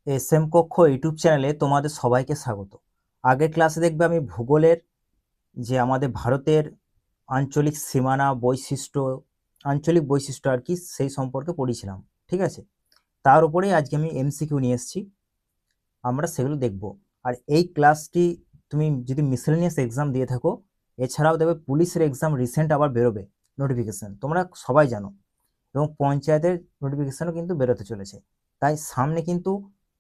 SM কক্ষ YouTube চ্যানেলে তোমাদের সবাইকে স্বাগত। আগের ক্লাসে দেখবে আমি ভূগোলের যে আমাদের ভারতের আঞ্চলিক সীমানা বৈশিষ্ট্য, আঞ্চলিক বৈশিষ্ট্য আর কি, সেই সম্পর্কে পড়েছিলাম। ঠিক আছে, তার উপরেই আজকে আমি এমসিকিউ নিয়ে এসেছি, আমরা সেগুলো দেখব। আর এই ক্লাসটি তুমি যদি মিসেলেনিয়াস এক্সাম দিয়ে থাকো, এছাড়াও দেখবে পুলিশের এক্সাম রিসেন্ট আবার বেরোবে নোটিফিকেশান, তোমরা সবাই জানো, এবং পঞ্চায়েতের নোটিফিকেশানও কিন্তু বেরোতে চলেছে। তাই সামনে কিন্তু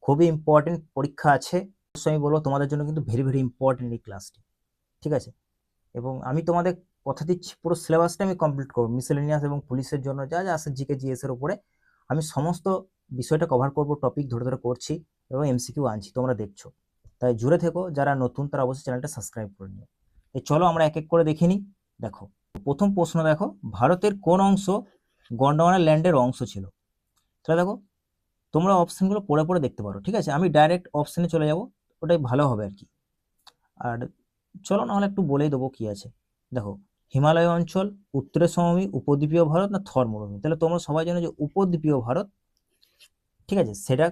খুবই ইম্পর্টেন্ট পরীক্ষা আছে। অবশ্যই আমি বলবো তোমাদের জন্য কিন্তু ভেরি ভেরি ইম্পর্টেন্ট এই ক্লাসটি। ঠিক আছে, এবং আমি তোমাদের কথা দিচ্ছি পুরো সিলেবাসটা আমি কমপ্লিট করবো। মিসেলেনিয়াস এবং পুলিশের জন্য যা যা আছে জিকে জিএস এর উপরে আমি সমস্ত বিষয়টা কভার করব, টপিক ধরে ধরে করছি এবং এমসিকিউ আনছি, তোমরা দেখছো। তাই জুড়ে থেকো, যারা নতুন তারা অবশ্যই চ্যানেলটা সাবস্ক্রাইব করে নিও। এই চলো আমরা এক এক করে দেখে নিই। দেখো, প্রথম প্রশ্ন দেখো, ভারতের কোন অংশ গন্ডওয়ানা ল্যান্ডের অংশ ছিল? তাহলে দেখো, তোমরা অপশনগুলো পড়ে পড়ে দেখতে পারো। ঠিক আছে, আমি ডাইরেক্ট অপশনে চলে যাব, ওটাই ভালো হবে আর কি। আর চলো নাহলে একটু বলেই দেবো কি আছে। দেখো, হিমালয় অঞ্চল, উত্তরের সমভূমি, উপদ্বীপীয় ভারত না থর মরুভূমি? তাহলে তোমরা সবাই জানো যে উপদ্বীপীয় ভারত, ঠিক আছে, সেটা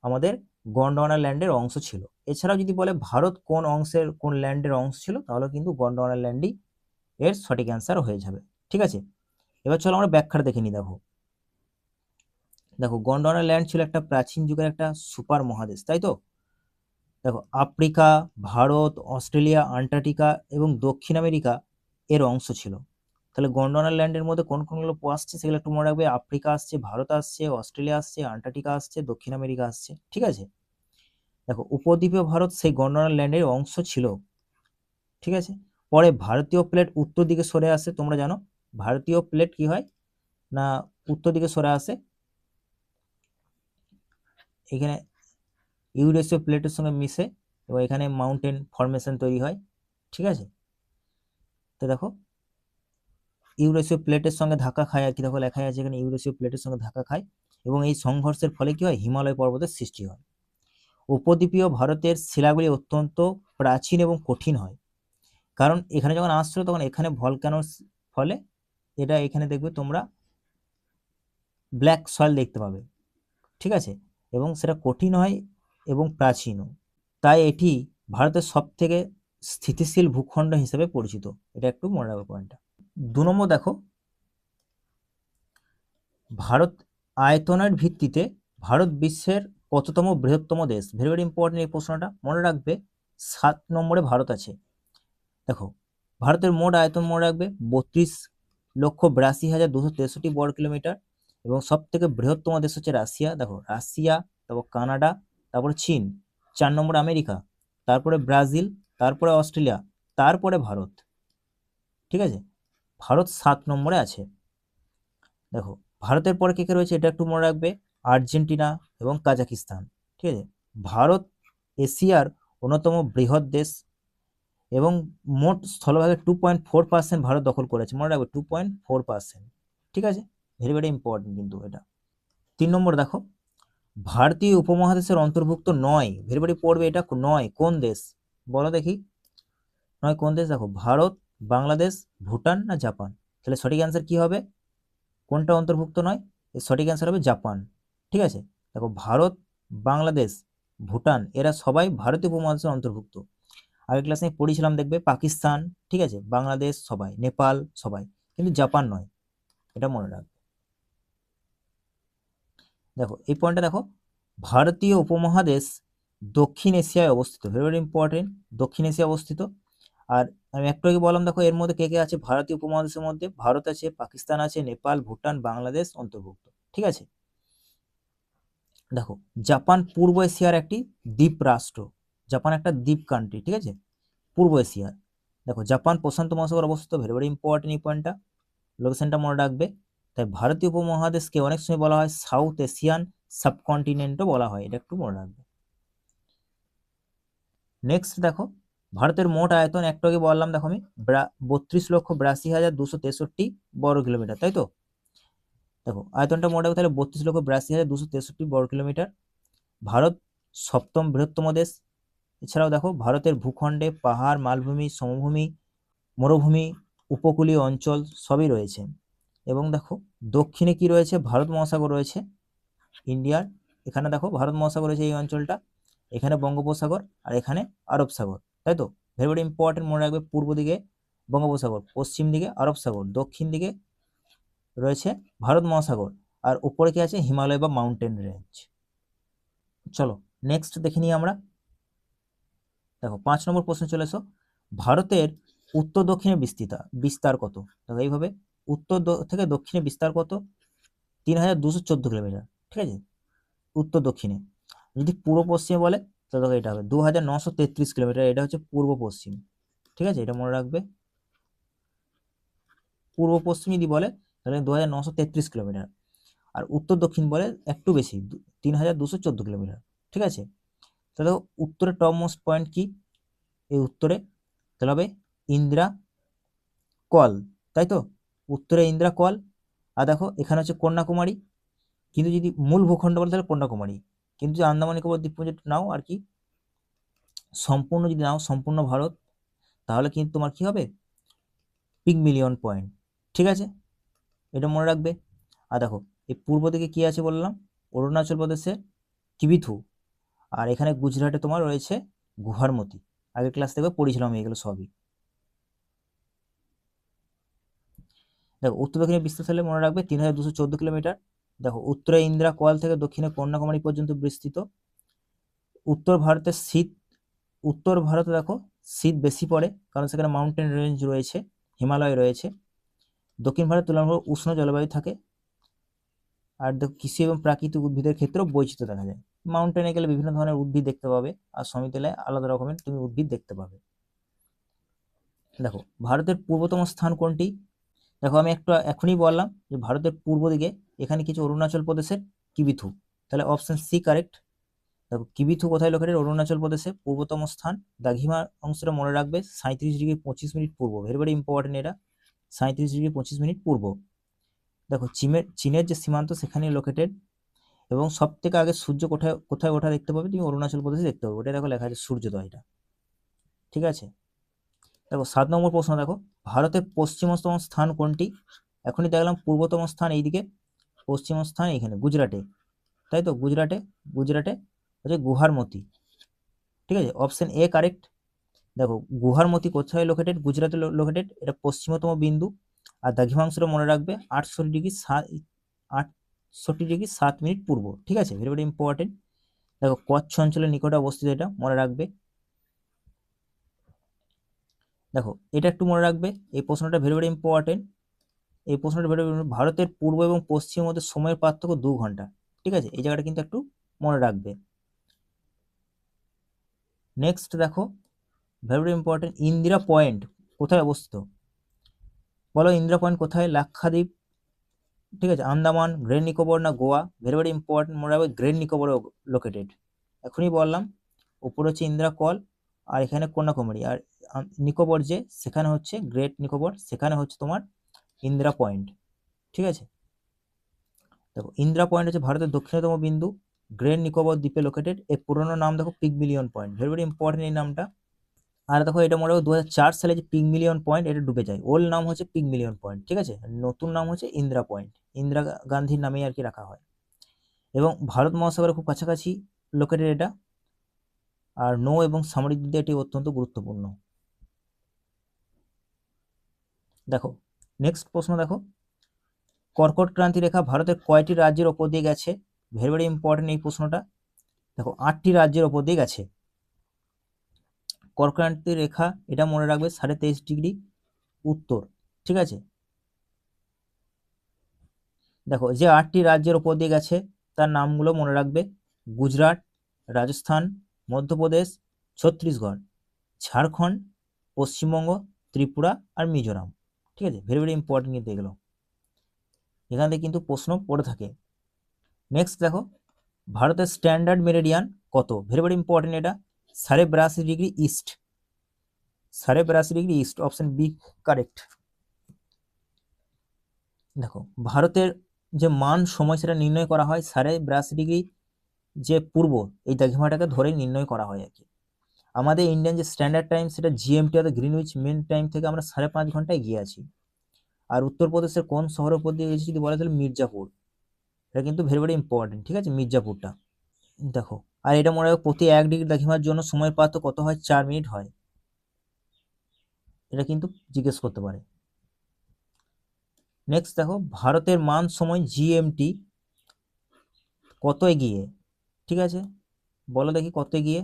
আমাদের গন্ডওয়ানা ল্যান্ডের অংশ ছিল। এছাড়াও যদি বলে ভারত কোন অংশের কোন ল্যান্ডের অংশ ছিল, তাহলে কিন্তু গন্ডওয়ানা ল্যান্ডই এর সঠিক অ্যান্সার হয়ে যাবে। ঠিক আছে, এবার চলো আমরা ব্যাখ্যাটা দেখে নিই। দেখো দেখো গন্ডওয়ানা ল্যান্ড ছিল একটা প্রাচীন যুগের একটা সুপার মহাদেশ, তাই তো? দেখো, আফ্রিকা, ভারত, অস্ট্রেলিয়া, আন্টার্কটিকা এবং দক্ষিণ আমেরিকা এর অংশ ছিল। তাহলে গন্ডওয়ানা ল্যান্ডের মধ্যে কোন কোনগুলো আসছে সেগুলো একটু মনে রাখবে। আফ্রিকা আসছে, ভারত আসছে, অস্ট্রেলিয়া আসছে, আন্টার্কটিকা আসছে, দক্ষিণ আমেরিকা আসছে। ঠিক আছে, দেখো উপদ্বীপীয় ভারত সেই গন্ডওয়ানা ল্যান্ডের অংশ ছিল। ঠিক আছে, পরে ভারতীয় প্লেট উত্তর দিকে সরে আসে। তোমরা জানো ভারতীয় প্লেট কি হয় না, উত্তর দিকে সরে আসে। এখানে ইউরেশীয় প্লেটের সঙ্গে মিশে এবং এখানে মাউন্টেন ফরমেশন তৈরি হয়। ঠিক আছে, তো দেখো ইউরেশীয় প্লেটের সঙ্গে ধাক্কা খায় আর কি, দেখো লেখাই আছে এখানে ইউরেশীয় প্লেটের সঙ্গে ধাক্কা খায় এবং এই সংঘর্ষের ফলে কি হয়, হিমালয় পর্বতের সৃষ্টি হয়। উপদ্বীপীয় ভারতের শিলাগুলি অত্যন্ত প্রাচীন এবং কঠিন হয়, কারণ এখানে যখন আসছিল তখন এখানে ভলক্যানোর ফলে এটা এখানে দেখবে তোমরা ব্ল্যাক সয়েল দেখতে পাবে। ঠিক আছে, এবং সেটা কঠিন হয় এবং প্রাচীনও, তাই এটি ভারতের সব থেকে স্থিতিশীল ভূখণ্ড হিসেবে পরিচিত। এটা একটু মনে রাখবে পয়েন্টটা। 2 নম্বর দেখো, ভারত আয়তনের ভিত্তিতে ভারত বিশ্বের কততম বৃহত্তম দেশ? ভেরি ভেরি ইম্পর্টেন্ট এই প্রশ্নটা, মনে রাখবে। 7 নম্বরে ভারত আছে। দেখো, ভারতের মোট আয়তন মনে রাখবে 32,82,263 বর্গ কিলোমিটার, এবং সব থেকে বৃহত্তম দেশ হচ্ছে রাশিয়া। দেখো রাশিয়া, তারপর কানাডা, তারপরে চীন, 4 নম্বরে আমেরিকা, তারপরে ব্রাজিল, তারপরে অস্ট্রেলিয়া, তারপরে ভারত। ঠিক আছে, ভারত 7 নম্বরে আছে। দেখো ভারতের পরে কে কে রয়েছে এটা একটু মনে রাখবে, আর্জেন্টিনা এবং কাজাকিস্তান। ঠিক আছে, ভারত এশিয়ার অন্যতম বৃহৎ দেশ এবং মোট স্থলভাগের 2.4% ভারত দখল করেছে, মনে রাখবে 2.4%। ঠিক আছে, ভেরি ভেরি ইম্পর্টেন্ট কিন্তু এটা। 3 নম্বর দেখো, ভারতীয় উপমহাদেশের অন্তর্ভুক্ত নয়, ভেরি ভেরি পড়বে এটা, নয় কোন দেশ বলো দেখি, নয় কোন দেশ? দেখো ভারত, বাংলাদেশ, ভুটান না জাপান? তাহলে সঠিক অ্যান্সার কি হবে, কোনটা অন্তর্ভুক্ত নয়? এর সঠিক অ্যান্সার হবে জাপান। ঠিক আছে, দেখো ভারত, বাংলাদেশ, ভুটান এরা সবাই ভারতীয় উপমহাদেশের অন্তর্ভুক্ত। আগের ক্লাসে আমি পড়েছিলাম, দেখবে পাকিস্তান, ঠিক আছে, বাংলাদেশ সবাই, নেপাল সবাই, কিন্তু জাপান নয়, এটা মনে রাখবে। দেখো এই পয়েন্টটা দেখো, ভারতীয় উপমহাদেশ দক্ষিণ এশিয়ায় অবস্থিত, ভেরি ভেরি ইম্পর্টেন্ট, দক্ষিণ এশিয়া অবস্থিত। আর আমি একটু আগে বললাম, দেখো এর মধ্যে কে কে আছে ভারতীয় উপমহাদেশের মধ্যে, ভারত আছে, পাকিস্তান আছে, নেপাল, ভুটান, বাংলাদেশ অন্তর্ভুক্ত। ঠিক আছে, দেখো জাপান পূর্ব এশিয়ার একটি দ্বীপ রাষ্ট্র, জাপান একটা দ্বীপ কান্ট্রি। ঠিক আছে, পূর্ব এশিয়ার। দেখো জাপান প্রশান্ত মহাসাগর অবস্থিত, ভেরি ভেরি ইম্পর্টেন্ট এই পয়েন্টটা, লোকেশনটা মনে রাখবে। তাই ভারতীয় উপমহাদেশকে অনেক সময় বলা হয় সাউথ এশিয়ান সাবকন্টিনেন্টও বলা হয়, এটা একটু মনে রাখবে। নেক্সট দেখো, ভারতের মোট আয়তন একটু আগে বললাম, দেখো আমি 32,82,263 বর্গ কিলোমিটার, তাই তো? দেখো আয়তনটা মনে রাখবে, তাহলে 32,82,263 বর্গ কিলোমিটার। ভারত সপ্তম বৃহত্তম দেশ। এছাড়াও দেখো ভারতের ভূখণ্ডে পাহাড়, মালভূমি, সমভূমি, মরুভূমি, উপকূলীয় অঞ্চল সবই রয়েছে। এবং দেখো দক্ষিণে কি রয়েছে, ভারত মহাসাগর রয়েছে, ইন্ডিয়ার এখানে দেখো ভারত মহাসাগর রয়েছে এই অঞ্চলটা, এখানে বঙ্গোপসাগর আর এখানে আরব সাগর, তাই তো। ভেরি ভেরি ইম্পর্টেন্ট, মনে রাখবে পূর্ব দিকে বঙ্গোপসাগর, পশ্চিম দিকে আরব সাগর, দক্ষিণ দিকে রয়েছে ভারত মহাসাগর, আর উপরে কি আছে হিমালয় বা মাউন্টেন রেঞ্জ। চলো নেক্সট দেখে নিই আমরা। দেখো 5 নম্বর প্রশ্ন চলে এসো, ভারতের উত্তর দক্ষিণে বিস্তার কত? দেখো এইভাবে উত্তর থেকে দক্ষিণে বিস্তার কত? 3214 কিলোমিটার, ঠিক আছে, উত্তর দক্ষিণে। যদি পূর্ব পশ্চিমে বলে তাহলে দেখো এটা হবে 2933 কিলোমিটার, এটা হচ্ছে পূর্ব পশ্চিম, ঠিক আছে, এটা মনে রাখবে। পূর্ব পশ্চিম যদি বলে তাহলে 2933 কিলোমিটার, আর উত্তর দক্ষিণ বলে একটু বেশি 3214 কিলোমিটার, ঠিক আছে। তাহলে উত্তরে টপ মোস্ট পয়েন্ট কি? এই উত্তরে তাহলে হবে ইন্দিরা কল, তাই তো, উত্তরে ইন্দিরা কল। আর দেখো এখানে হচ্ছে কন্যাকুমারী, কিন্তু যদি মূল ভূখণ্ড বলে তাহলে কন্যাকুমারী, কিন্তু যদি আন্দামান নিকোবর দ্বীপপুঞ্জ নাও আর কি, সম্পূর্ণ যদি নাও সম্পূর্ণ ভারত, তাহলে কিন্তু তোমার কি হবে পিগমিলিয়ন পয়েন্ট, ঠিক আছে, এটা মনে রাখবে। আর দেখো এই পূর্ব দিকে কি আছে বললাম, অরুণাচল প্রদেশে কিবিথু, আর এখানে গুজরাটে তোমার রয়েছে গুহারমতি। আগের ক্লাস থেকে পড়েছিলাম এগুলো সবই। দেখো উত্তর দক্ষিণে বিস্তৃত হলে মনে রাখবে 3214 কিলোমিটার। দেখো উত্তরে ইন্দিরা কোয়াল থেকে দক্ষিণে কন্যাকুমারী পর্যন্ত বিস্তৃত। উত্তর ভারতের শীত, উত্তর ভারতে দেখো শীত বেশি পড়ে, কারণ সেখানে মাউন্টেন রেঞ্জ রয়েছে, হিমালয় রয়েছে। দক্ষিণ ভারত তুলনামূলক উষ্ণ জলবায়ু থাকে। আর দেখো কৃষি এবং প্রাকৃতিক উদ্ভিদের ক্ষেত্রেও বৈচিত্র্য দেখা যায়। মাউন্টেনে গেলে বিভিন্ন ধরনের উদ্ভিদ দেখতে পাবে, আর সমতলে আলাদা রকমের তুমি উদ্ভিদ দেখতে পাবে। দেখো ভারতের পূর্বতম স্থান কোনটি? দেখো আমি একটা এখনই বললাম যে ভারতের পূর্ব দিকে এখানে কিছু অরুণাচল প্রদেশের কিবিথু, তাহলে অপশন সি কারেক্ট। দেখো কিবিথু কোথায় লোকেটেড? অরুণাচল প্রদেশে পূর্বতম স্থান। দাঘিমা অংশটা মনে রাখবে 37°25' পূর্ব, ভেরি ভেরি ইম্পর্টেন্ট এটা, 37°25' পূর্ব। দেখো চীনের যে সীমান্ত সেখানে লোকেটেড, এবং সব থেকে আগে সূর্য কোথায় কোথায় ওঠা দেখতে পাবে তুমি? অরুণাচল প্রদেশে দেখতে পাবে, ওটা দেখো লেখা আছে সূর্যোদয়, এটা ঠিক আছে। দেখো 7 নম্বর প্রশ্ন, দেখো ভারতের পশ্চিমতম স্থান কোনটি? এখনই দেখলাম পূর্বতম স্থান এইদিকে, পশ্চিম স্থান এইখানে গুজরাটে, তাই তো, গুজরাটে হচ্ছে গুহারমতি, ঠিক আছে, অপশন এ কারেক্ট। দেখো গুহারমতি কোথায় লোকেটেড? গুজরাটে লোকেটেড, এটা পশ্চিমতম বিন্দু। আর দ্রাঘিমাংশটা মনে রাখবে 68°7' পূর্ব, ঠিক আছে, ভেরি ভেরি ইম্পর্টেন্ট। দেখো কচ্ছ অঞ্চলের নিকটে অবস্থিত, এটা মনে রাখবে। দেখো এটা একটু মনে রাখবে, এই প্রশ্নটা ভেরি ভেরি ইম্পর্টেন্ট, এই প্রশ্নটা ভেরি ভেরি। ভারতের পূর্ব এবং পশ্চিমের মধ্যে সময়ের পার্থক্য 2 ঘন্টা, ঠিক আছে, এই জায়গাটা কিন্তু একটু মনে রাখবে। নেক্সট দেখো very very important, Indira point কোথায় অবস্থিত? বলো ইন্দিরা পয়েন্ট কোথায়? লাক্ষাদ্বীপ, ঠিক আছে, আন্দামান, গ্রেট নিকোবর না গোয়া? ভেরি ভেরি ইম্পর্টেন্ট, মনে রাখবে গ্রেট নিকোবরে লোকেটেড। এখনই বললাম উপরে হচ্ছে ইন্দিরা কল, আর এখানে কন্যাকুমারী, আর নিকোবর যে সেখানে হচ্ছে গ্রেট নিকোবর, সেখানে হচ্ছে তোমার ইন্দিরা পয়েন্ট, ঠিক আছে। দেখো ইন্দিরা পয়েন্ট হচ্ছে ভারতের দক্ষিণতম বিন্দু, গ্রেট নিকোবর দ্বীপে লোকেটেড। এর পুরোনো নাম দেখো পিগমিলিয়ন পয়েন্ট, ভেরি ভেরি ইম্পর্টেন্ট এই নামটা। আর দেখো এটা মনে হয় 2004 সালে যে পিগমিলিয়ন পয়েন্ট এটা ডুবে যায়, ওল্ড নাম হচ্ছে পিগমিলিয়ন পয়েন্ট, ঠিক আছে, নতুন নাম হচ্ছে ইন্দিরা পয়েন্ট, ইন্দিরা গান্ধীর নামেই আর কি রাখা হয়। এবং ভারত মহাসাগরের খুব কাছাকাছি লোকেটেড এটা, আর নৌ এবং সামরিক দিক দিয়ে এটি অত্যন্ত গুরুত্বপূর্ণ। দেখো নেক্সট প্রশ্ন, দেখো কর্কট ক্রান্তি রেখা ভারতের কয়টি রাজ্যের ওপর দিয়ে গেছে? ভেরি ভেরি ইম্পর্টেন্ট এই প্রশ্নটা। দেখো 8টি রাজ্যের ওপর দিয়ে গেছে কর্কট ক্রান্তি রেখা, এটা মনে রাখবে 23.5° উত্তর, ঠিক আছে। দেখো যে 8টি রাজ্যের ওপর দিয়ে গেছে তার নামগুলো মনে রাখবে, গুজরাট, রাজস্থান, মধ্যপ্রদেশ, ছত্তিশগড়, ঝাড়খণ্ড, পশ্চিমবঙ্গ, ত্রিপুরা আর মিজোরাম, ঠিক আছে, ভেরি ভেরি ইম্পর্টেন্ট কিন্তু এগুলো, এখান থেকে কিন্তু প্রশ্ন পড়ে থাকে। নেক্সট দেখো ভারতের স্ট্যান্ডার্ড মেরিডিয়ান কত? ভেরি ভেরি ইম্পর্টেন্ট এটা, 82.5° east, 82.5° east, option B correct. দেখো ভারতের যে মান সময় সেটা নির্ণয় করা হয় 82.5° যে পূর্ব, এই দ্রাঘিমাটাকে ধরে নির্ণয় করা হয় আর কি। আমাদের ইন্ডিয়ান যে স্ট্যান্ডার্ড টাইম সেটা জিএমটি অর্থাৎ গ্রিনউইচ মেন টাইম থেকে আমরা 5.5 ঘন্টা এগিয়ে আছি। আর উত্তরপ্রদেশের কোন শহরের উপর দিয়ে গেছি যদি বলা তাহলে মির্জাপুর, এটা কিন্তু ভেরি ভেরি ইম্পর্টেন্ট, ঠিক আছে, মির্জাপুরটা। দেখো, আর এটা মনে রাখবে প্রতি 1 ডিগ্রি দ্রাঘিমার জন্য সময় পার্থক্য কত হয়, 4 মিনিট হয়। এটা কিন্তু জিজ্ঞেস করতে পারে। নেক্সট দেখো, ভারতের মান সময় জিএমটি কত এগিয়ে, ঠিক আছে, বলো দেখি কত এগিয়ে।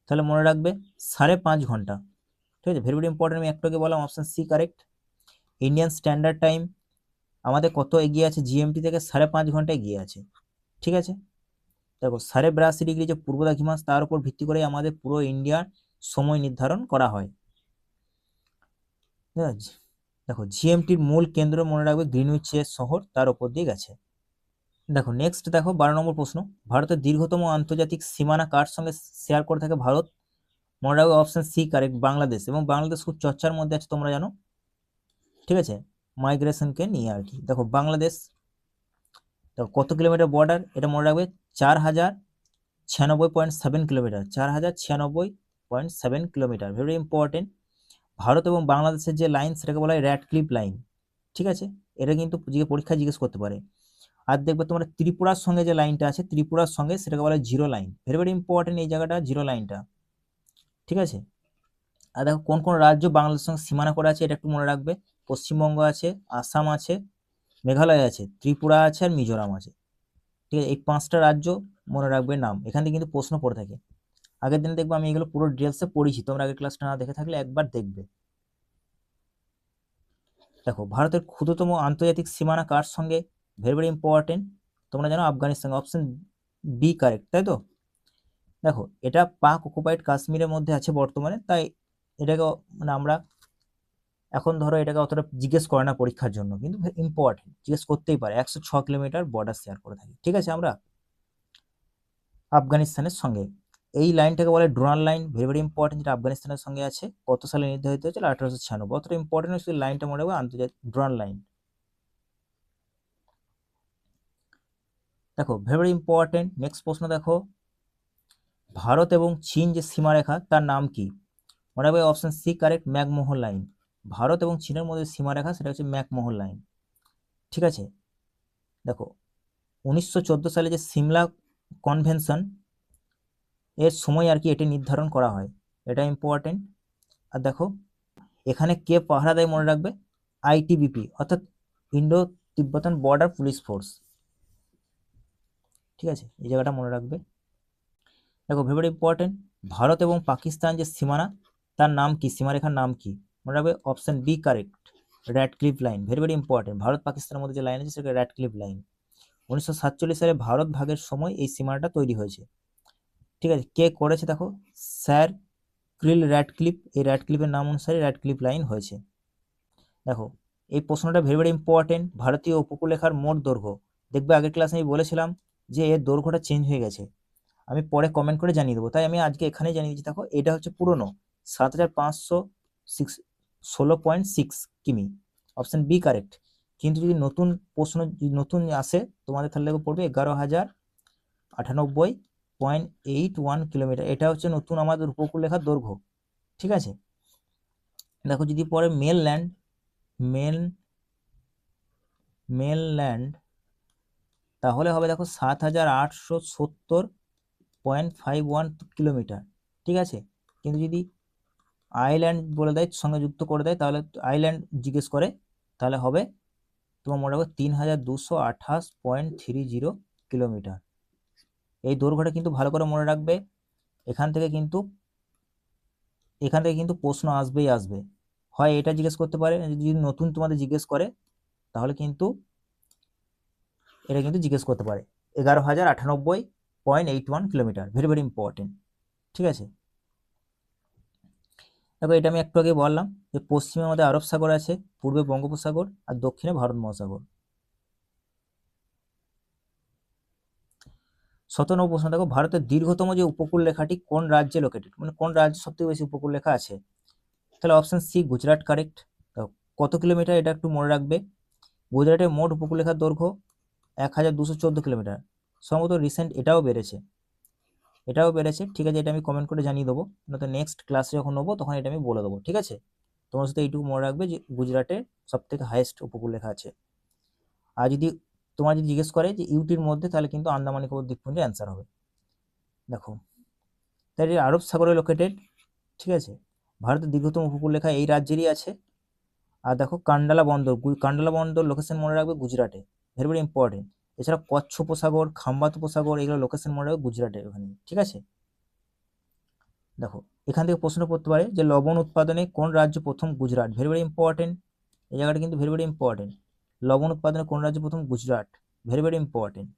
তাহলে মনে রাখবে 5.5 ঘন্টা, ঠিক আছে, ভেরি ভেরি ইম্পর্টেন্ট। আমি একটু আগে বললাম option C correct. Indian standard time আমাদের কত এগিয়ে আছে, জিএমটি থেকে 5.5 ঘন্টা এগিয়ে আছে, ঠিক আছে। দেখো 82.5 ডিগ্রি যে পূর্ব দ্রাঘিমাংশ, তার উপর ভিত্তি করে আমাদের পুরো ইন্ডিয়ার সময় নির্ধারণ করা হয়, ঠিক আছে। দেখো জিএমটির মূল কেন্দ্র মনে রাখবে গ্রিনউইচের শহর, তার উপর দিয়ে গেছে। দেখো নেক্সট দেখো 12 নম্বর প্রশ্ন, ভারতের দীর্ঘতম আন্তর্জাতিক সীমানা কার সঙ্গে শেয়ার করে থাকে ভারত, মনে রাখবে অপশন সি কারেক্ট, বাংলাদেশ। এবং বাংলাদেশ খুব চর্চার মধ্যে আছে, তোমরা জানো, ঠিক আছে, মাইগ্রেশনকে নিয়ে আর কি। দেখো বাংলাদেশ, দেখো কত কিলোমিটার বর্ডার, এটা মনে রাখবে 4096.7 kilometre, 4096.7 kilometre, very important. Bharat এবং বাংলাদেশের যে লাইন সেটাকে বলা হয় র্যাডক্লিফ লাইন, ঠিক আছে। এটা কিন্তু পরীক্ষা জিজ্ঞেস করতে পারে। আর দেখবে তোমরা ত্রিপুরার সঙ্গে যে লাইনটা আছে, ত্রিপুরার সঙ্গে, সেটাকে বলা হয় zero line, very very important এই জায়গাটা, জিরো লাইনটা, ঠিক আছে। আর দেখো কোন কোন রাজ্য বাংলাদেশের সঙ্গে সীমানা করে আছে, এটা একটু মনে রাখবে। পশ্চিমবঙ্গ আছে, আসাম আছে, মেঘালয় আছে, ত্রিপুরা আছে, আর মিজোরাম আছে, ঠিক আছে। এই 5টা রাজ্য মনে রাখবে নাম, এখান থেকে কিন্তু প্রশ্ন পড়ে থাকে। আগের দিনে দেখবো আমি এগুলো পুরো ডিটেলসে পড়েছি, তোমরা আগের ক্লাসটা না দেখে থাকলে একবার দেখবে। দেখো ভারতের ক্ষুদ্রতম আন্তর্জাতিক সীমানা কার সঙ্গে, ভেরি ভেরি ইম্পর্টেন্ট, তোমরা জানো আফগানিস্তান, অপশন বি কারেক্ট, তাই তো। দেখো এটা পাক অকুপাইড কাশ্মীরের মধ্যে আছে বর্তমানে, তাই এটাকে মানে আমরা এখন ধরো এটাকে অতটা জিজ্ঞেস করে না পরীক্ষার জন্য, কিন্তু ইম্পর্টেন্ট, জিজ্ঞেস করতেই পারে। 106 কিলোমিটার বর্ডার শেয়ার করে থাকি, ঠিক আছে, আমরা আফগানিস্তানের সঙ্গে। এই লাইনটাকে বলে ড্রোনাল লাইন, ভেরি ভেরি ইম্পর্টেন্ট, যেটা আফগানিস্তানের সঙ্গে আছে, কত সালে নির্ধারিত হয়েছিল, 1896। অতটা ইম্পর্টেন্ট শুধু লাইনটা মনে রাখবে, আন্তর্জাতিক ড্রোনাল লাইন। দেখো ভেরি ভেরি ইম্পর্টেন্ট, নেক্সট প্রশ্ন দেখো, ভারত এবং চীন যে সীমারেখা তার নাম কি, মনে রাখবে option C correct, McMahon line. Bharat এবং চীনের মধ্যে সীমারেখা সেটা হচ্ছে ম্যাকমোহন লাইন, ঠিক আছে। দেখো 1914 সালে যে সিমলা কনভেনশন এর সময় আর কি এটি নির্ধারণ করা হয়, এটা ইম্পর্টেন্ট। আর দেখো এখানে কে পাহারা দেয়, মনে রাখবে আইটিবিপি, অর্থাৎ ইন্ডো তিব্বতান বর্ডার পুলিশ ফোর্স, ঠিক আছে, এই জায়গাটা মনে রাখবে। দেখো ভেরি ইম্পর্টেন্ট, ভারত এবং পাকিস্তান যে সীমানা তার নাম কি, সীমারেখার নাম কি, মনে রাখবে option B correct, Radcliffe line, very very important. Bharat পাকিস্তানের মধ্যে যে লাইন আছে সেটা র্যাডক্লিফ লাইন। 1947 সালে ভারত ভাগের সময় এই সীমানাটা তৈরি হয়েছে, ঠিক আছে। কে করেছে দেখো, স্যার ক্রিল র্যাডক্লিফ, এই র্যাডক্লিফের নাম অনুসারে র্যাডক্লিফ লাইন হয়েছে। দেখো এই প্রশ্নটা ভেরি ভেরি ইম্পর্টেন্ট, ভারতীয় উপকূলরেখার মোট দৈর্ঘ্য, দেখবে আগের ক্লাসে আমি বলেছিলাম যে এর দৈর্ঘ্যটা চেঞ্জ হয়ে গেছে, আমি পরে কমেন্ট করে জানিয়ে দেবো, তাই আমি আজকে এখানেই জানিয়ে দিচ্ছি। দেখো এটা হচ্ছে পুরনো 7516 কিমি, অপশন বি কারেক্ট। কিন্তু যদি নতুন প্রশ্ন নতুন আসে তোমাদের, তাহলে দেখো পড়বে 11,098.81 কিলোমিটার, এটা হচ্ছে নতুন আমাদের উপকূলরেখার দৈর্ঘ্য, ঠিক আছে। দেখো যদি পরে মেনল্যান্ড তাহলে হবে দেখো 7,870.51 কিলোমিটার, ঠিক আছে। কিন্তু যদি আইল্যান্ড বলে দেয়, সঙ্গে যুক্ত করে দেয়, তাহলে আইল্যান্ড জিজ্ঞেস করে, তাহলে হবে তোমার মনে রাখবে 3,228.30 কিলোমিটার। এই দৈর্ঘ্যটা কিন্তু ভালো করে মনে রাখবে, এখান থেকে কিন্তু প্রশ্ন আসবেই আসবে, হয় এটা জিজ্ঞেস করতে পারে, যদি নতুন তোমাদের জিজ্ঞেস করে তাহলে কিন্তু এটা কিন্তু জিজ্ঞেস করতে পারে। 11,098.81 কিলোমিটার, ভেরি ভেরি ইম্পর্টেন্ট, ঠিক আছে। দেখো এটা আমি একটু আগে বললাম যে পশ্চিমে আমাদের আরব সাগর আছে, পূর্বে বঙ্গোপসাগর, আর দক্ষিণে ভারত মহাসাগর। 17 নম্বর প্রশ্ন দেখো, ভারতের দীর্ঘতম যে উপকূল রেখাটি কোন রাজ্যে লোকেটেড, মানে কোন রাজ্যে সবথেকে বেশি উপকূল রেখা আছে, তাহলে অপশন সি গুজরাট কারেক্ট। কত কিলোমিটার এটা একটু মনে রাখবে, গুজরাটের মোট উপকূলরেখার দৈর্ঘ্য 1,214 কিলোমিটার, সম্ভবত রিসেন্ট এটাও বেড়েছে, ঠিক আছে। এটা আমি কমেন্ট করে জানিয়ে দেবো, নয়তো নেক্সট ক্লাসে যখন নেবো তখন এটা আমি বলে দেবো, ঠিক আছে। তোমার সাথে এইটুকু মনে রাখবে যে গুজরাটে সব থেকে হাইয়েস্ট উপকূলরেখা আছে। আর যদি তোমার যদি জিজ্ঞেস করে যে ইউটির মধ্যে, তাহলে কিন্তু আন্দামান নিকোবর দ্বীপপুঞ্জ অ্যান্সার হবে। দেখো, তাহলে আরব সাগরে লোকেটেড, ঠিক আছে। ভারতের দীর্ঘতম উপকূলরেখা এই রাজ্যেরই আছে। আর দেখো কান্ডালা বন্দর, কান্ডালা বন্দর লোকেশন মনে রাখবে গুজরাটে, ভেরি ভেরি ইম্পর্টেন্ট। এছাড়া কচ্ছ উপসাগর, খাম্বাত উপসাগর, এগুলো লোকেশন মনে রাখবে গুজরাটের ওখানে, ঠিক আছে। দেখো এখান থেকে প্রশ্ন করতে পারে যে লবণ উৎপাদনে কোন রাজ্য প্রথম? Gujarat, very very important. এই জায়গাটা কিন্তু ভেরি ভেরি ইম্পর্টেন্ট। লবণ উৎপাদনে কোন রাজ্য প্রথম? Gujarat, very very important.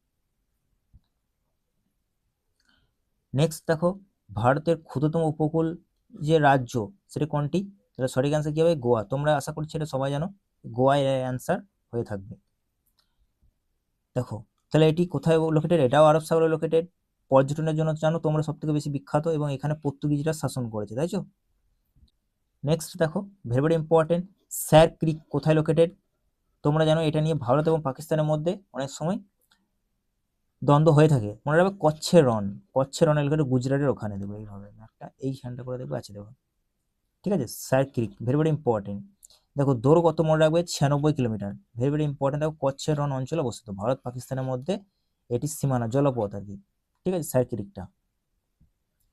Next দেখো, ভারতের ক্ষুদ্রতম উপকূল যে রাজ্য সেটা কোনটি? তাহলে সঠিক অ্যান্সার কি হবে? গোয়া। তোমরা আশা করছি এটা সবাই জানো, গোয়া এর অ্যান্সার হয়ে থাকবে। দেখো তাহলে এটি কোথায় লোকেটেড? এটাও আরব সাগরে লোকেটেড। পর্যটনের জন্য জানো তোমরা সব থেকে বেশি বিখ্যাত, এবং এখানে পর্তুগিজরা শাসন করেছে, তাই তো। নেক্সট দেখো, ভেরি ভেরি ইম্পর্টেন্ট, স্যার ক্রিক কোথায় লোকেটেড? তোমরা জানো এটা নিয়ে ভারত এবং পাকিস্তানের মধ্যে অনেক সময় দ্বন্দ্ব হয়ে থাকে। মনে রাখবে কচ্ছের রন, কচ্ছের রন লোকেটেড গুজরাটের ওখানে, দেবো এইভাবে একটা এইখানটা করে দেবো, আছে দেখো, ঠিক আছে। স্যার ক্রিক ভেরি ভেরি ইম্পর্টেন্ট। দেখো দৌড় কত মনে রাখবে? 96 কিলোমিটার, ভেরি ভেরি ইম্পর্টেন্ট। দেখো কচ্ছের রন অঞ্চলে অবস্থিত, ভারত পাকিস্তানের মধ্যে এটি সীমানা, জলপথ আর কি, ঠিক আছে, স্যার ক্রিকটা।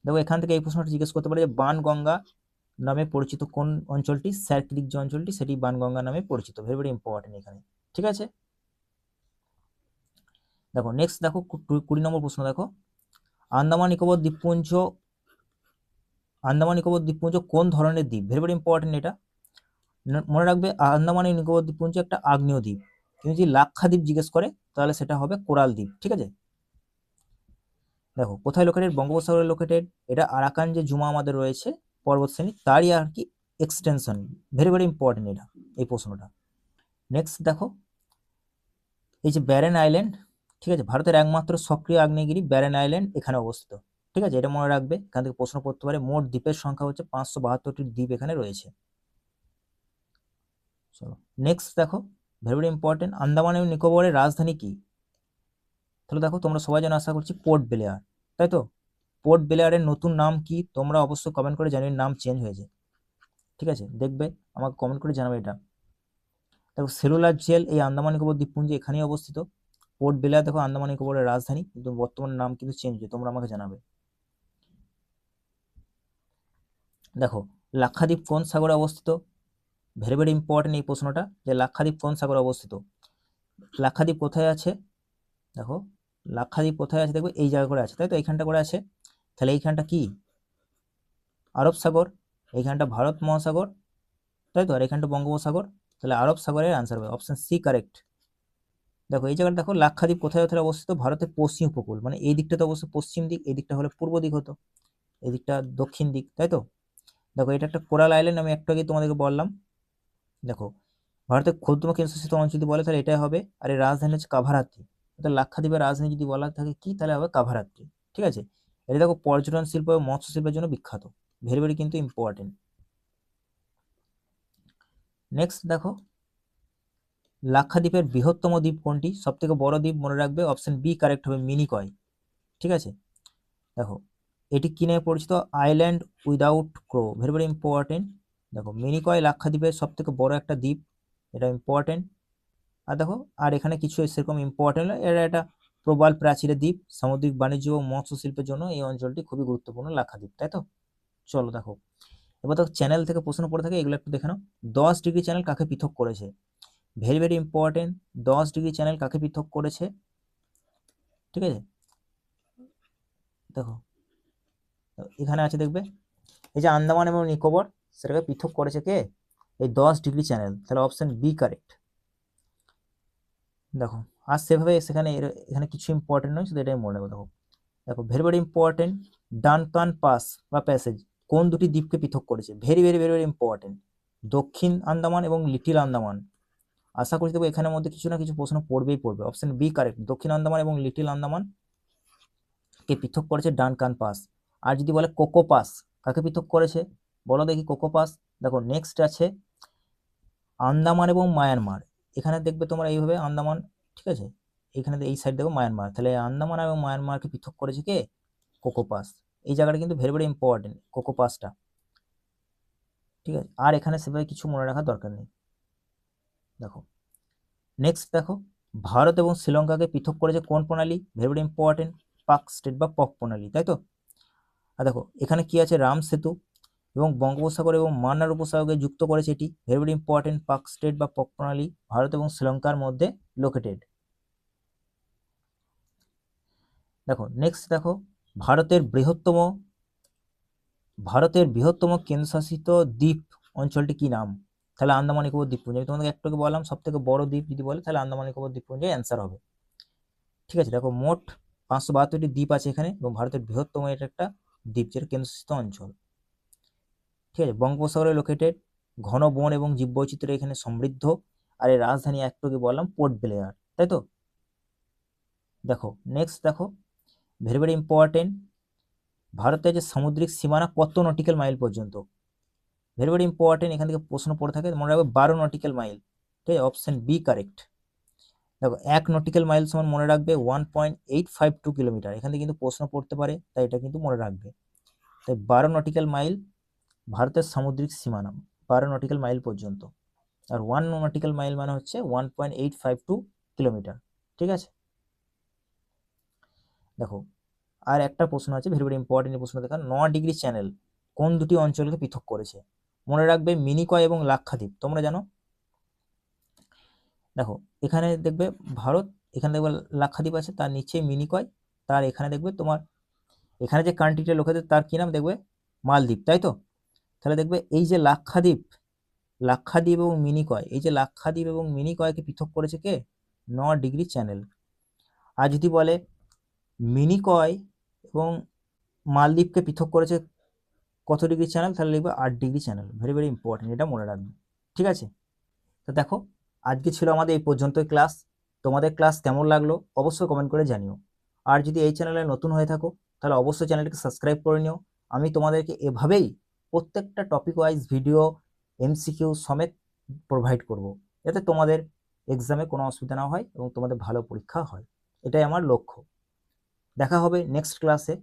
দেখো এখান থেকে এই প্রশ্নটা জিজ্ঞেস করতে পারে যে বানগঙ্গা নামে পরিচিত কোন অঞ্চলটি? স্যার ক্রিক যে অঞ্চলটি সেটি বানগঙ্গা নামে পরিচিত, ভেরি ভেরি ইম্পর্টেন্ট এখানে, ঠিক আছে। দেখো নেক্সট দেখো 20 নম্বর প্রশ্ন। দেখো আন্দামান নিকোবর দ্বীপপুঞ্জ, আন্দামান নিকোবর দ্বীপপুঞ্জ কোন ধরনের দ্বীপ? ভেরি ভেরি ইম্পর্টেন্ট এটা। মনে রাখবে আন্দামান নিকোবর দ্বীপপুঞ্জ একটা আগ্নেয় দ্বীপ। কিন্তু যদি লাক্ষাদ্বীপ জিজ্ঞেস করে তাহলে সেটা হবে কোরাল দ্বীপ, ঠিক আছে। দেখো কোথায় লোকেটেড? বঙ্গোপসাগরে লোকেটেড। এটা আরাকান যে জুমা আমাদের রয়েছে পর্বত শ্রেণী, তারই আর কি এক্সটেনশন, ভেরি ভেরি ইম্পর্টেন্ট এটা, এই প্রশ্নটা। নেক্সট দেখো, এই যে ব্যারেন আইল্যান্ড, ঠিক আছে, ভারতের একমাত্র সক্রিয় আগ্নেয়গিরি ব্যারেন আইল্যান্ড এখানে অবস্থিত, ঠিক আছে, এটা মনে রাখবে, এখান থেকে প্রশ্ন করতে পারে। মোট দ্বীপের সংখ্যা হচ্ছে 572টি দ্বীপ এখানে রয়েছে। চলো নেক্সট দেখো, ভেরি ভেরি ইম্পর্টেন্ট, আন্দামান এবং নিকোবরের রাজধানী কি? তাহলে দেখো তোমরা সবাই যেন আশা করছি পোর্ট ব্লেয়ার, তাই তো। পোর্ট ব্লেয়ারের নতুন নাম কি? তোমরা অবশ্যই কমেন্ট করে জানিয়ে, নাম চেঞ্জ হয়েছে, ঠিক আছে, দেখবে আমাকে কমেন্ট করে জানাবে এটা। দেখো সেলুলার জেল এই আন্দামান নিকোবর দ্বীপপুঞ্জে এখানেই অবস্থিত। পোর্ট ব্লেয়ার দেখো আন্দামান নিকোবরের রাজধানী, কিন্তু বর্তমান নাম কিন্তু চেঞ্জ হয়েছে, তোমরা আমাকে জানাবে। দেখো লাক্ষাদ্বীপ কোন সাগরে অবস্থিত? ভেরি ভেরি ইম্পর্টেন্ট এই প্রশ্নটা, যে লাক্ষাদ্বীপ কোন সাগরে অবস্থিত। লাক্ষাদ্বীপ কোথায় আছে? দেখো লাক্ষাদ্বীপ কোথায় আছে, দেখবে এই জায়গা করে আছে, তাই তো, এইখানটা করে আছে। তাহলে এইখানটা কি? আরব সাগর। এইখানটা ভারত মহাসাগর, তাই তো, আর এখানটা বঙ্গোপসাগর। তাহলে আরব সাগরের আনসার হবে অপশন সি, কারেক্ট। দেখো এই জায়গাটা দেখো, লাক্ষাদ্বীপ কোথায় কোথায় অবস্থিত? ভারতের পশ্চিম উপকূল, মানে এই দিকটা তো অবশ্যই পশ্চিম দিক, এই দিকটা হলে পূর্ব দিক হতো, এই দিকটা দক্ষিণ দিক, তাই তো। দেখো এটা একটা কোরাল আইল্যান্ড, আমি একটু আগে তোমাদেরকে বললাম। দেখো ভারতের ক্ষুদ্রতম কেন্দ্রশাসিত অঞ্চল যদি বলে তাহলে এটাই হবে, আর এর রাজধানী হচ্ছে কাভারাত্রি। অর্থাৎ লাক্ষাদ্বীপের রাজধানী যদি বলা থাকে কি, তাহলে হবে কাভারাত্রি, ঠিক আছে। এটা দেখো পর্যটন শিল্প এবং মৎস্য শিল্পের জন্য বিখ্যাত, ভেরি ভেরি কিন্তু ইম্পর্টেন্ট। নেক্সট দেখো, লাক্ষাদ্বীপের বৃহত্তম দ্বীপ কোনটি? সব থেকে বড় দ্বীপ মনে রাখবে, অপশন বি কারেক্ট হবে, মিনিকয়, ঠিক আছে। দেখো এটি কি নামে পরিচিত? আইল্যান্ড উইদাউট ক্রো, ভেরি ভেরি ইম্পর্টেন্ট। দেখো মিনিকয় লাক্ষাদ্বীপের সব থেকে বড় একটা দ্বীপ, এটা ইম্পর্টেন্ট। আর দেখো আর এখানে কিছু সেরকম ইম্পর্টেন্ট, এটা একটা প্রবাল প্রাচীরের দ্বীপ, সামুদ্রিক বাণিজ্য ও মৎস্য শিল্পের জন্য এই অঞ্চলটি খুবই গুরুত্বপূর্ণ, লাক্ষাদ্বীপ, তাই তো। চলো দেখো, এবার দেখো চ্যানেল থেকে প্রশ্ন পড়ে থাকে, এগুলো একটু দেখে নাও। 10 ডিগ্রি চ্যানেল কাকে পৃথক করেছে? Very very important, 10 degree channel কাকে পৃথক করেছে, ঠিক আছে। দেখো এখানে আছে দেখবে, এই যে আন্দামান এবং নিকোবর, সেটাকে পৃথক করেছে কে? এই 10 ডিগ্রি চ্যানেল, তাহলে অপশন বি কারেক্ট। দেখো আর সেভাবে সেখানে এখানে কিছু ইম্পর্টেন্ট নয়, শুধু এটাই মনে রাখবো। দেখো দেখো very very important, Duncan pass বা প্যাসেজ কোন দুটি দ্বীপকে পৃথক করেছে? Very very very very important, দক্ষিণ আন্দামান এবং লিটিল আন্দামান। আশা করছি দেখবো এখানের মধ্যে কিছু না কিছু প্রশ্ন পড়বেই পড়বে, অপশন বি কারেক্ট, দক্ষিণ আন্দামান এবং লিটিল আন্দামান কে পৃথক করেছে ডানকান পাস। আর যদি বলে কোকো পাস কাকে পৃথক করেছে, বলো দেখি কোকো পাস। দেখো নেক্সট আছে আন্দামান এবং মায়ানমার, এখানে দেখবে তোমরা এইভাবে আন্দামান, ঠিক আছে, এখানে এই সাইড দেখো মায়ানমার, তাহলে আন্দামান এবং মায়ানমারকে পৃথক করেছে কে? Cocoa pass. এই জায়গাটা কিন্তু ভেরি ভেরি ইম্পর্টেন্ট, কোকো পাসটা, ঠিক আছে। আর এখানে সেভাবে কিছু মনে রাখার দরকার নেই। দেখো নেক্সট দেখো, ভারত এবং শ্রীলঙ্কাকে পৃথক করেছে কোন প্রণালী? ভেরি ভেরি ইম্পর্টেন্ট, পাক স্টেট বা পক প্রণালী, তাই তো। আর দেখো এখানে কি আছে, রাম সেতু, এবং বঙ্গোপসাগর এবং মান্নার উপসাগরকে যুক্ত করেছে এটি, ভেরি ভেরি ইম্পর্টেন্ট, পাক স্টেট বা পক প্রণালী, ভারত এবং শ্রীলঙ্কার মধ্যে লোকেটেড। দেখো নেক্সট দেখো, ভারতের বৃহত্তম কেন্দ্রশাসিত দ্বীপ অঞ্চলটি কি নাম? তাহলে আন্দামান নিকোবর দ্বীপপুঞ্জ। আমি তোমাদের একটু আগে বললাম সব থেকে বড় দ্বীপ যদি বলে তাহলে আন্দামান নিকোবর দ্বীপপুঞ্জের অ্যান্সার হবে। ঠিক আছে, দেখো মোট 572টি দ্বীপ আছে এখানে, এবং ভারতের বৃহত্তম এটা একটা দ্বীপ যেটা কেন্দ্রশাসিত অঞ্চল। ঠিক আছে, বঙ্গোপসাগরে লোকেটেড, ঘন বন এবং জীববৈচিত্র্য এখানে সমৃদ্ধ, আর এর রাজধানী একটু আগে বললাম পোর্ট ব্লেয়ার, তাই তো। দেখো নেক্সট দেখো, ভেরি ভেরি ইম্পর্টেন্ট, ভারতের যে সামুদ্রিক সীমানা কত নটিক্যাল মাইল পর্যন্ত? ভেরি ভেরি ইম্পর্টেন্ট, এখান থেকে প্রশ্ন পড়ে থাকে, মনে রাখবে 12 নটিক্যাল মাইল। ঠিক আছে, অপশন বি কারেক্ট। দেখো 1 নটিক্যাল মাইল সমান মনে রাখবে 1.852 কিলোমিটার, এখান থেকে কিন্তু প্রশ্ন পড়তে পারে, তাই এটা কিন্তু মনে রাখবে। তাই 12 নটিক্যাল মাইল ভারতের সামুদ্রিক সীমানা, 12 নটিক্যাল মাইল পর্যন্ত। আর 1 নটিক্যাল মাইল মানে হচ্ছে 1.852 কিলোমিটার। ঠিক আছে, দেখো আর একটা প্রশ্ন আছে, ভেরি ভেরি ইম্পর্টেন্ট প্রশ্ন, দেখা 9 ডিগ্রি চ্যানেল কোন দুটি অঞ্চলকে পৃথক করেছে? মনে রাখবে মিনিকয় এবং লাক্ষাদ্বীপ, তোমরা জানো। দেখো এখানে দেখবে ভারত, এখানে দেখবে লাক্ষাদ্বীপ আছে, তার নিচে মিনিকয়, তার এখানে দেখবে তোমার, এখানে যে কান্ট্রিটা লোকেদের তার কি নাম দেখবে, মালদ্বীপ, তাই তো। তাহলে দেখবে এই যে লাক্ষাদ্বীপ এবং মিনিকয়, এই যে লাক্ষাদ্বীপ এবং মিনিকয়কে পৃথক করেছে কে? 9 ডিগ্রি চ্যানেল। আর যদি বলে মিনিকয় এবং মালদ্বীপকে পৃথক করেছে কত ডিগ্রি চ্যানেল, তাহলে লিখবে 8 degree channel. Very very important, এটা মনে রাখবে। ঠিক আছে, তো দেখো আজকে ছিল আমাদের এই পর্যন্তই ক্লাস। তোমাদের ক্লাস কেমন লাগলো অবশ্যই কমেন্ট করে জানিও। আর যদি এই চ্যানেলে নতুন হয়ে থাকো তাহলে অবশ্যই চ্যানেলটিকে সাবস্ক্রাইব করে নিও। আমি তোমাদেরকে এভাবেই প্রত্যেকটা টপিক ওয়াইজ ভিডিও এমসিকিউ সমেত প্রোভাইড করব, যাতে তোমাদের এক্সামে কোনো অসুবিধা না হয় এবং তোমাদের ভালো পরীক্ষা হয়, এটাই আমার লক্ষ্য। দেখা হবে নেক্সট ক্লাসে।